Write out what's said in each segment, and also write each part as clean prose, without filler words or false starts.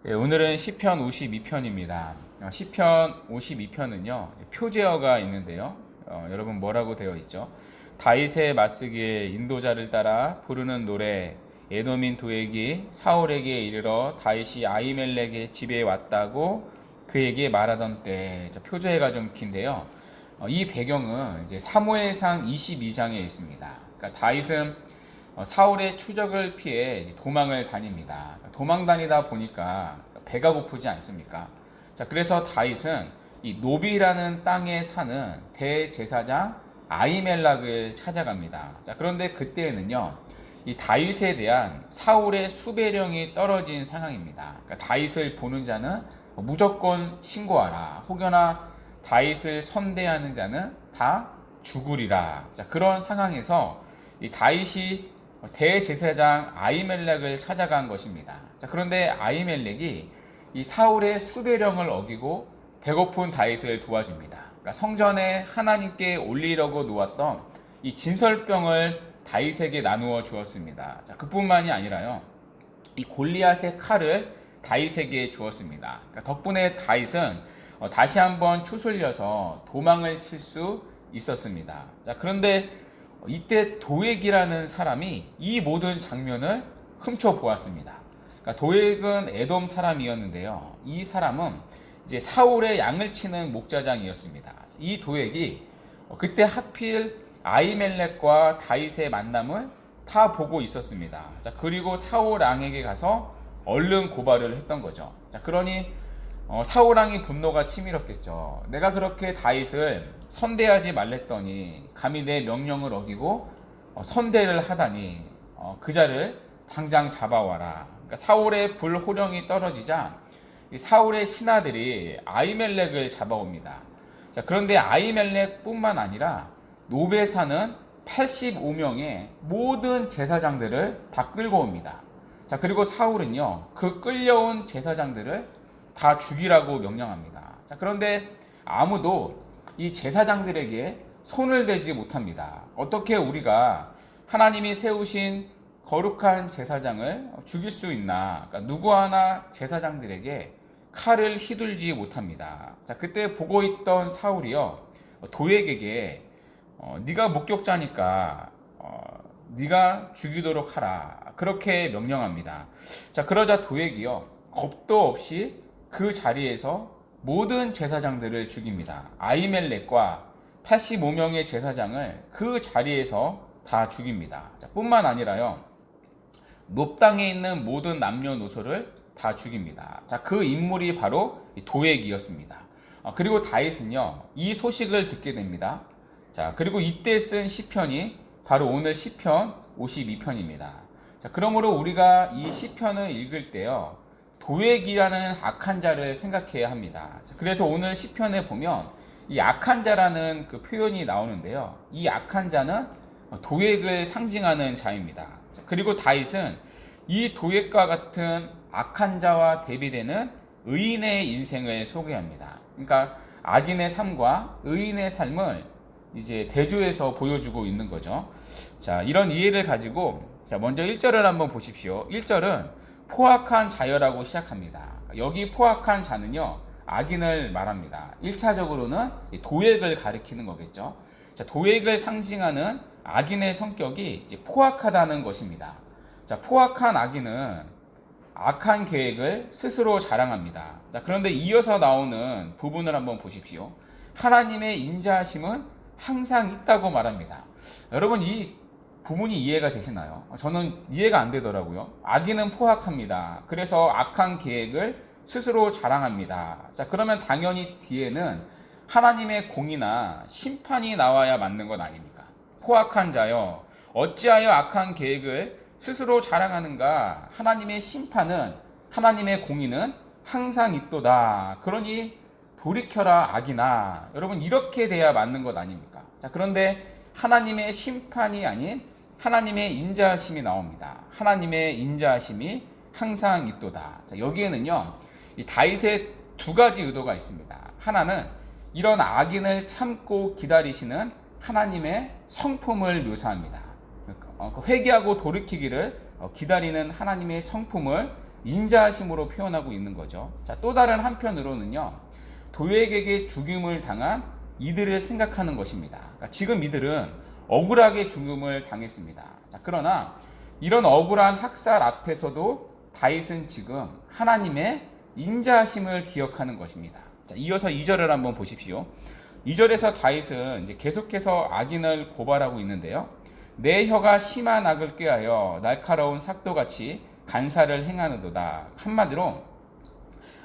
예, 오늘은 시편 52편입니다. 시편 52편은요, 표제어가 있는데요. 여러분 뭐라고 되어 있죠? 다윗의 맞쓰기에 인도자를 따라 부르는 노래, 에돔인 도액이 사울에게 이르러 다윗이 아히멜렉의 집에 왔다고 그에게 말하던 때. 표제가 좀 긴데요. 이 배경은 이제 사무엘상 22장에 있습니다. 그러니까 다윗은 사울의 추적을 피해 도망을 다닙니다. 도망 다니다 보니까 배가 고프지 않습니까? 자, 그래서 다윗은 이 노비라는 땅에 사는 대제사장 아히멜락을 찾아갑니다. 자, 그런데 그때는요, 이 다윗에 대한 사울의 수배령이 떨어진 상황입니다. 그러니까 다윗을 보는 자는 무조건 신고하라. 혹여나 다윗을 선대하는 자는 다 죽으리라. 자, 그런 상황에서 이 다윗이 대제사장 아히멜렉을 찾아간 것입니다. 자, 그런데 아히멜렉이 이 사울의 수배령을 어기고 배고픈 다윗을 도와줍니다. 그러니까 성전에 하나님께 올리려고 놓았던 이 진설병을 다윗에게 나누어 주었습니다. 자, 그뿐만이 아니라요, 이 골리앗의 칼을 다윗에게 주었습니다. 그러니까 덕분에 다윗은 다시 한번 추슬려서 도망을 칠 수 있었습니다. 자, 그런데 이때 도액이라는 사람이 이 모든 장면을 훔쳐보았습니다. 그러니까 도액은 에돔 사람이었는데요. 이 사람은 이제 사울의 양을 치는 목자장이었습니다. 이 도액이 그때 하필 아히멜렉과 다윗의 만남을 다 보고 있었습니다. 자, 그리고 사울 왕에게 가서 얼른 고발을 했던 거죠. 자, 그러니 사울 왕이 분노가 치밀었겠죠. 내가 그렇게 다윗을 선대하지 말랬더니 감히 내 명령을 어기고 선대를 하다니 그 자를 당장 잡아와라. 그러니까 사울의 불호령이 떨어지자 사울의 신하들이 아히멜렉을 잡아옵니다. 자, 그런데 아히멜렉뿐만 아니라 노베 사는 85명의 모든 제사장들을 다 끌고 옵니다. 자, 그리고 사울은요, 그 끌려온 제사장들을 다 죽이라고 명령합니다. 자, 그런데 아무도 이 제사장들에게 손을 대지 못합니다. 어떻게 우리가 하나님이 세우신 거룩한 제사장을 죽일 수 있나? 그러니까 누구 하나 제사장들에게 칼을 휘둘지 못합니다. 자, 그때 보고 있던 사울이요, 도액에게 네가 목격자니까 네가 죽이도록 하라, 그렇게 명령합니다. 자, 그러자 도액이요, 겁도 없이 그 자리에서 모든 제사장들을 죽입니다. 아히멜렉과 85명의 제사장을 그 자리에서 다 죽입니다. 자, 뿐만 아니라요, 높당에 있는 모든 남녀노소를 다 죽입니다. 자, 그 인물이 바로 도액이었습니다. 그리고 다윗은요, 이 소식을 듣게 됩니다. 자, 그리고 이때 쓴 시편이 바로 오늘 시편 52편입니다. 자, 그러므로 우리가 이 시편을 읽을 때요, 도액이라는 악한 자를 생각해야 합니다. 그래서 오늘 시편에 보면 이 악한 자라는 그 표현이 나오는데요, 이 악한 자는 도액을 상징하는 자입니다. 그리고 다윗은 이 도액과 같은 악한 자와 대비되는 의인의 인생을 소개합니다. 그러니까 악인의 삶과 의인의 삶을 이제 대조해서 보여주고 있는 거죠. 자, 이런 이해를 가지고 먼저 1절을 한번 보십시오. 1절은 포악한 자여라고 시작합니다. 여기 포악한 자는요, 악인을 말합니다. 1차적으로는 도액을 가리키는 거겠죠. 자, 도액을 상징하는 악인의 성격이 이제 포악하다는 것입니다. 자, 포악한 악인은 악한 계획을 스스로 자랑합니다. 자, 그런데 이어서 나오는 부분을 한번 보십시오. 하나님의 인자하심은 항상 있다고 말합니다. 여러분, 이 부분이 이해가 되시나요? 저는 이해가 안 되더라고요. 악인은 포악합니다. 그래서 악한 계획을 스스로 자랑합니다. 자, 그러면 당연히 뒤에는 하나님의 공의나 심판이 나와야 맞는 것 아닙니까? 포악한 자여, 어찌하여 악한 계획을 스스로 자랑하는가? 하나님의 심판은, 하나님의 공의는 항상 있도다. 그러니 돌이켜라 악이나. 여러분, 이렇게 돼야 맞는 것 아닙니까? 자, 그런데 하나님의 심판이 아닌 하나님의 인자하심이 나옵니다. 하나님의 인자하심이 항상 있도다. 자, 여기에는요, 이 다윗의 두 가지 의도가 있습니다. 하나는 이런 악인을 참고 기다리시는 하나님의 성품을 묘사합니다. 회개하고 돌이키기를 기다리는 하나님의 성품을 인자하심으로 표현하고 있는 거죠. 자, 또 다른 한편으로는요, 도액에게 죽임을 당한 이들을 생각하는 것입니다. 그러니까 지금 이들은 억울하게 죽임을 당했습니다. 자, 그러나 이런 억울한 학살 앞에서도 다윗은 지금 하나님의 인자하심을 기억하는 것입니다. 자, 이어서 2절을 한번 보십시오. 2절에서 다윗은 이제 계속해서 악인을 고발하고 있는데요. 내 혀가 심한 악을 꾀하여 날카로운 삭도같이 간사를 행하는도다. 한마디로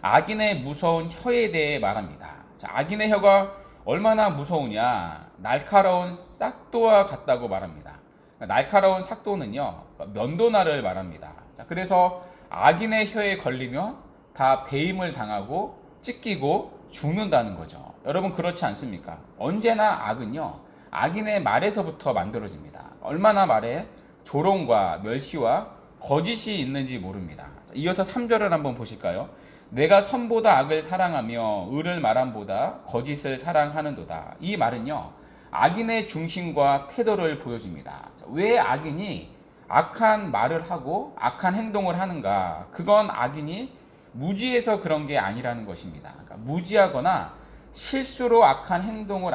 악인의 무서운 혀에 대해 말합니다. 자, 악인의 혀가 얼마나 무서우냐, 날카로운 삭도와 같다고 말합니다. 날카로운 삭도는요, 면도날을 말합니다. 자, 그래서 악인의 혀에 걸리면 다 배임을 당하고 찢기고 죽는다는 거죠. 여러분 그렇지 않습니까? 언제나 악은요, 악인의 말에서부터 만들어집니다. 얼마나 말에 조롱과 멸시와 거짓이 있는지 모릅니다. 이어서 3절을 한번 보실까요? 내가 선보다 악을 사랑하며 의를 말함보다 거짓을 사랑하는도다. 이 말은요, 악인의 중심과 태도를 보여줍니다. 왜 악인이 악한 말을 하고 악한 행동을 하는가? 그건 악인이 무지해서 그런 게 아니라는 것입니다. 그러니까 무지하거나 실수로 악한 행동을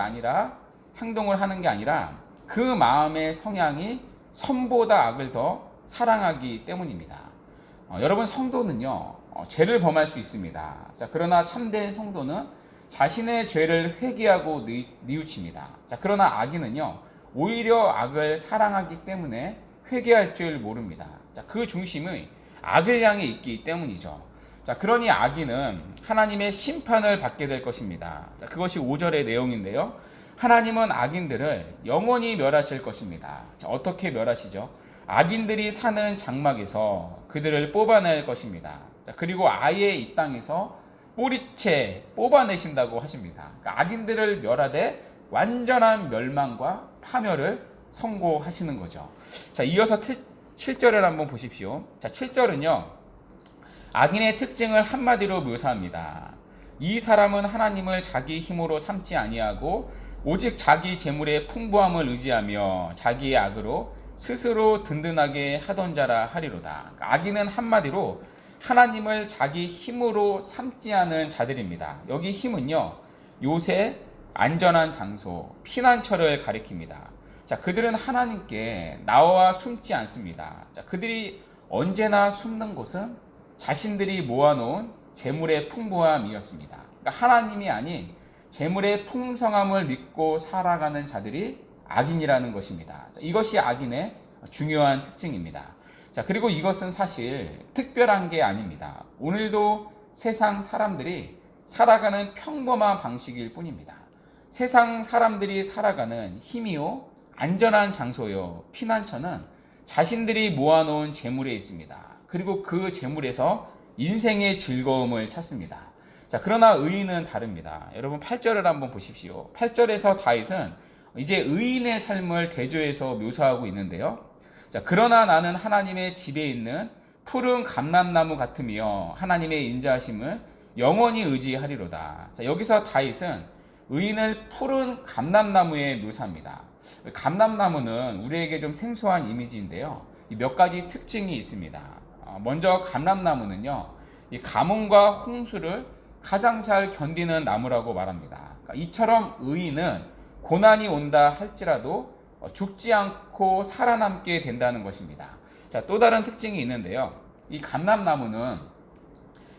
하는 게 아니라 그 마음의 성향이 선보다 악을 더 사랑하기 때문입니다. 여러분 성도는요, 죄를 범할 수 있습니다. 자, 그러나 참된 성도는 자신의 죄를 회개하고 뉘우칩니다. 자, 그러나 악인은요, 오히려 악을 사랑하기 때문에 회개할 줄 모릅니다. 자, 그 중심이 악을 향해 있기 때문이죠. 자, 그러니 악인은 하나님의 심판을 받게 될 것입니다. 자, 그것이 5절의 내용인데요. 하나님은 악인들을 영원히 멸하실 것입니다. 자, 어떻게 멸하시죠? 악인들이 사는 장막에서 그들을 뽑아낼 것입니다. 자, 그리고 아예 이 땅에서 뿌리채 뽑아내신다고 하십니다. 그러니까 악인들을 멸하되 완전한 멸망과 파멸을 선고하시는 거죠. 자, 이어서 7절을 한번 보십시오. 자, 7절은요, 악인의 특징을 한마디로 묘사합니다. 이 사람은 하나님을 자기 힘으로 삼지 아니하고 오직 자기 재물의 풍부함을 의지하며 자기의 악으로 스스로 든든하게 하던 자라 하리로다. 악인은 한마디로 하나님을 자기 힘으로 삼지 않은 자들입니다. 여기 힘은요, 요새, 안전한 장소, 피난처를 가리킵니다. 자, 그들은 하나님께 나와 숨지 않습니다. 자, 그들이 언제나 숨는 곳은 자신들이 모아놓은 재물의 풍부함이었습니다. 그러니까 하나님이 아닌 재물의 풍성함을 믿고 살아가는 자들이 악인이라는 것입니다. 자, 이것이 악인의 중요한 특징입니다. 자, 그리고 이것은 사실 특별한 게 아닙니다. 오늘도 세상 사람들이 살아가는 평범한 방식일 뿐입니다. 세상 사람들이 살아가는 힘이요, 안전한 장소요, 피난처는 자신들이 모아놓은 재물에 있습니다. 그리고 그 재물에서 인생의 즐거움을 찾습니다. 자, 그러나 의인은 다릅니다. 여러분 8절을 한번 보십시오. 8절에서 다윗은 이제 의인의 삶을 대조해서 묘사하고 있는데요. 자, 그러나 나는 하나님의 집에 있는 푸른 감람나무 같으며 하나님의 인자하심을 영원히 의지하리로다. 자, 여기서 다윗은 의인을 푸른 감람나무에 묘사합니다. 감람나무는 우리에게 좀 생소한 이미지인데요. 몇 가지 특징이 있습니다. 먼저 감람나무는요, 이 가뭄과 홍수를 가장 잘 견디는 나무라고 말합니다. 그러니까 이처럼 의인은 고난이 온다 할지라도 죽지 않고 살아남게 된다는 것입니다. 자, 또 다른 특징이 있는데요. 이 감람나무는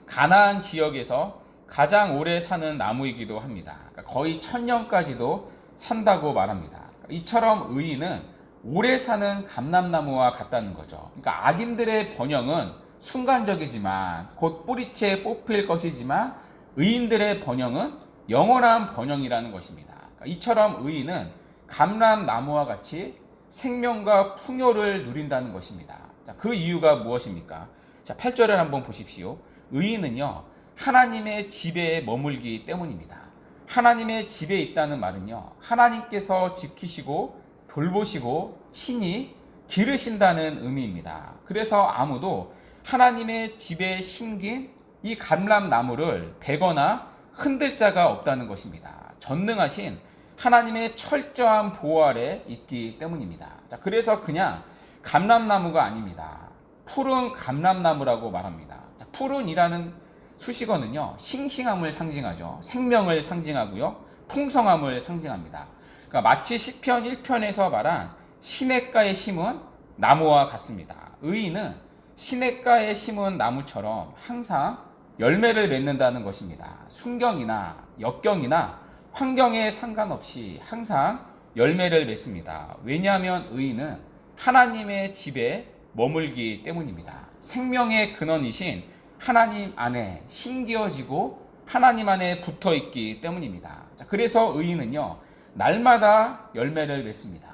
가나안 지역에서 가장 오래 사는 나무이기도 합니다. 그러니까 거의 1000년까지도 산다고 말합니다. 이처럼 의인은 오래 사는 감람나무와 같다는 거죠. 그러니까 악인들의 번영은 순간적이지만 곧 뿌리채 뽑힐 것이지만 의인들의 번영은 영원한 번영이라는 것입니다. 그러니까 이처럼 의인은 감람나무와 같이 생명과 풍요를 누린다는 것입니다. 자, 그 이유가 무엇입니까? 자, 8절을 한번 보십시오. 의인은요, 하나님의 집에 머물기 때문입니다. 하나님의 집에 있다는 말은요, 하나님께서 지키시고 돌보시고 친히 기르신다는 의미입니다. 그래서 아무도 하나님의 집에 심긴 이 감람나무를 베거나 흔들 자가 없다는 것입니다. 전능하신 하나님의 철저한 보호 아래 있기 때문입니다. 자, 그래서 그냥 감람나무가 아닙니다. 푸른 감람나무라고 말합니다. 자, 푸른이라는 수식어는요, 싱싱함을 상징하죠. 생명을 상징하고요, 풍성함을 상징합니다. 그러니까 마치 시편 1편에서 말한 시냇가에 심은 나무와 같습니다. 의인은 시냇가에 심은 나무처럼 항상 열매를 맺는다는 것입니다. 순경이나 역경이나 환경에 상관없이 항상 열매를 맺습니다. 왜냐하면 의인은 하나님의 집에 머물기 때문입니다. 생명의 근원이신 하나님 안에 심기어지고 하나님 안에 붙어 있기 때문입니다. 자, 그래서 의인은요, 날마다 열매를 맺습니다.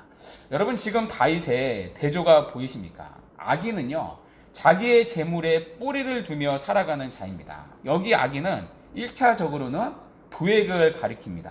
여러분, 지금 다윗의 대조가 보이십니까? 악인은요, 자기의 재물에 뿌리를 두며 살아가는 자입니다. 여기 악인은 1차적으로는 도액을 가리킵니다.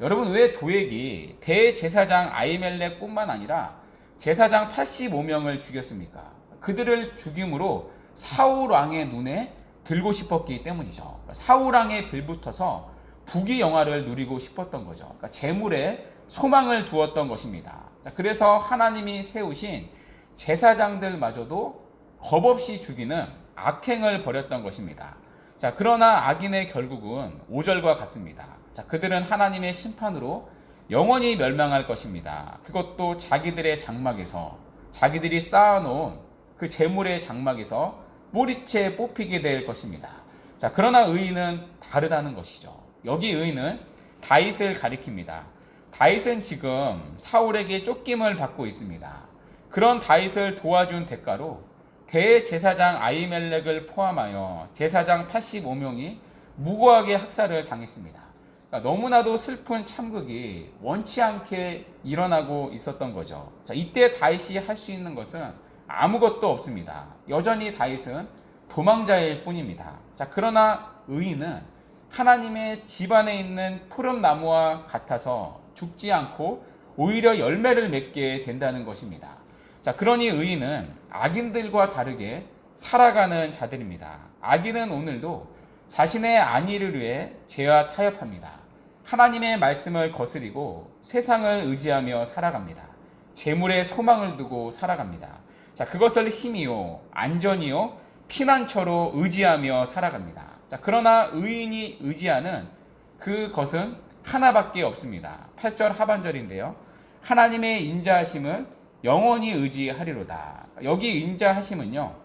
여러분, 왜 도액이 대제사장 아히멜렉 뿐만 아니라 제사장 85명을 죽였습니까? 그들을 죽임으로 사울 왕의 눈에 들고 싶었기 때문이죠. 사울 왕에 빌붙어서 부귀영화를 누리고 싶었던 거죠. 그러니까 재물에 소망을 두었던 것입니다. 자, 그래서 하나님이 세우신 제사장들마저도 겁없이 죽이는 악행을 벌였던 것입니다. 자, 그러나 악인의 결국은 5절과 같습니다. 자, 그들은 하나님의 심판으로 영원히 멸망할 것입니다. 그것도 자기들의 장막에서, 자기들이 쌓아놓은 그 재물의 장막에서 뿌리채 뽑히게 될 것입니다. 자, 그러나 의인은 다르다는 것이죠. 여기 의인은 다윗을 가리킵니다. 다윗은 지금 사울에게 쫓김을 받고 있습니다. 그런 다윗을 도와준 대가로 대제사장 아히멜렉을 포함하여 제사장 85명이 무고하게 학살을 당했습니다. 그러니까 너무나도 슬픈 참극이 원치 않게 일어나고 있었던 거죠. 자, 이때 다윗이 할 수 있는 것은 아무것도 없습니다. 여전히 다윗은 도망자일 뿐입니다. 자, 그러나 의인은 하나님의 집안에 있는 푸른 나무와 같아서 죽지 않고 오히려 열매를 맺게 된다는 것입니다. 자, 그러니 의인은 악인들과 다르게 살아가는 자들입니다. 악인은 오늘도 자신의 안위를 위해 죄와 타협합니다. 하나님의 말씀을 거스리고 세상을 의지하며 살아갑니다. 재물에 소망을 두고 살아갑니다. 자, 그것을 힘이요, 안전이요, 피난처로 의지하며 살아갑니다. 자, 그러나 의인이 의지하는 그것은 하나밖에 없습니다. 8절 하반절인데요. 하나님의 인자하심을 영원히 의지하리로다. 여기 인자하심은요,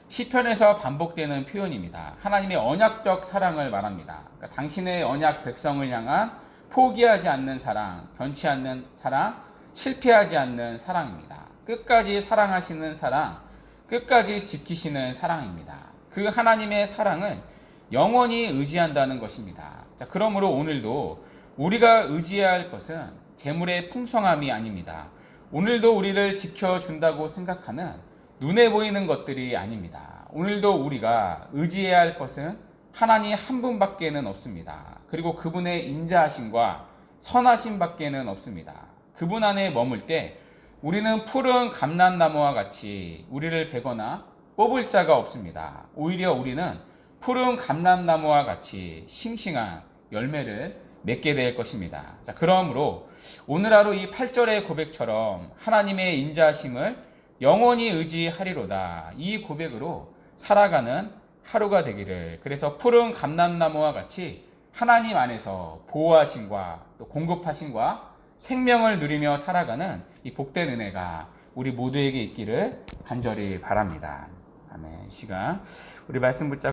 시편에서 반복되는 표현입니다. 하나님의 언약적 사랑을 말합니다. 그러니까 당신의 언약 백성을 향한 포기하지 않는 사랑, 변치 않는 사랑, 실패하지 않는 사랑입니다. 끝까지 사랑하시는 사랑, 끝까지 지키시는 사랑입니다. 그 하나님의 사랑은 영원히 의지한다는 것입니다. 자, 그러므로 오늘도 우리가 의지해야 할 것은 재물의 풍성함이 아닙니다. 오늘도 우리를 지켜준다고 생각하는 눈에 보이는 것들이 아닙니다. 오늘도 우리가 의지해야 할 것은 하나님 한 분밖에는 없습니다. 그리고 그분의 인자하심과 선하심밖에는 없습니다. 그분 안에 머물 때 우리는 푸른 감람나무와 같이 우리를 베거나 뽑을 자가 없습니다. 오히려 우리는 푸른 감람나무와 같이 싱싱한 열매를 맺게 될 것입니다. 자, 그러므로 오늘 하루 이 8절의 고백처럼 하나님의 인자하심을 영원히 의지하리로다. 이 고백으로 살아가는 하루가 되기를. 그래서 푸른 감람나무와 같이 하나님 안에서 보호하심과 또 공급하심과 생명을 누리며 살아가는 이 복된 은혜가 우리 모두에게 있기를 간절히 바랍니다. 아멘. 이 시간 우리 말씀 붙잡고